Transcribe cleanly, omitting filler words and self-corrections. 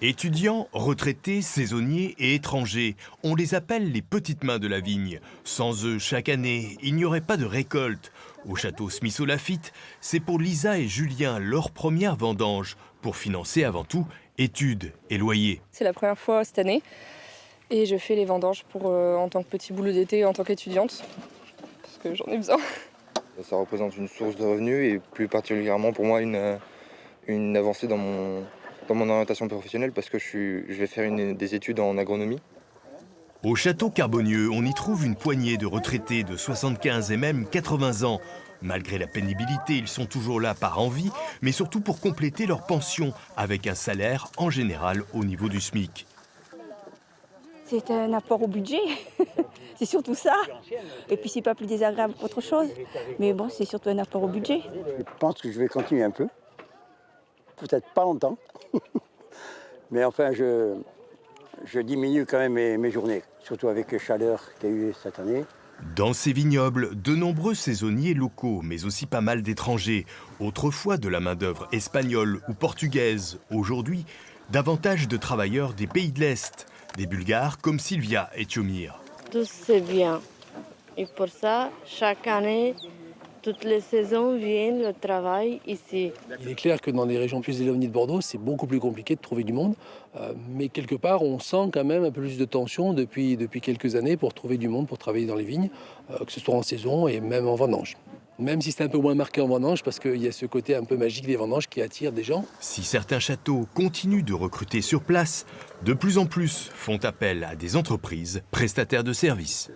Étudiants, retraités, saisonniers et étrangers, on les appelle les petites mains de la vigne. Sans eux, chaque année, il n'y aurait pas de récolte. Au château Smith-au-Lafitte, c'est pour Lisa et Julien leur première vendange, pour financer avant tout études et loyers. C'est la première fois cette année et je fais les vendanges en tant que petit boulot d'été, en tant qu'étudiante, parce que j'en ai besoin. Ça représente une source de revenus et plus particulièrement pour moi une avancée dans mon orientation professionnelle parce que je vais faire des études en agronomie. Au château Carbonieux, on y trouve une poignée de retraités de 75 et même 80 ans. Malgré la pénibilité, ils sont toujours là par envie, mais surtout pour compléter leur pension, avec un salaire en général au niveau du SMIC. C'est un apport au budget, c'est surtout ça. Et puis c'est pas plus désagréable qu'autre chose. Mais bon, c'est surtout un apport au budget. Je pense que je vais continuer un peu. Peut-être pas longtemps. Mais enfin, je diminue quand même mes journées, surtout avec les chaleurs qu'il y a eu cette année. Dans ces vignobles, de nombreux saisonniers locaux, mais aussi pas mal d'étrangers. Autrefois de la main-d'œuvre espagnole ou portugaise. Aujourd'hui, davantage de travailleurs des pays de l'Est. Des Bulgares comme Sylvia et Tiomir. Tout c'est bien. Et pour ça, chaque année, toutes les saisons viennent le travail ici. Il est clair que dans les régions plus éloignées de Bordeaux, c'est beaucoup plus compliqué de trouver du monde. Mais quelque part, on sent quand même un peu plus de tension depuis quelques années pour trouver du monde, pour travailler dans les vignes, que ce soit en saison et même en vendange. Même si c'est un peu moins marqué en vendange, parce qu'il y a ce côté un peu magique des vendanges qui attire des gens. Si certains châteaux continuent de recruter sur place, de plus en plus font appel à des entreprises prestataires de services.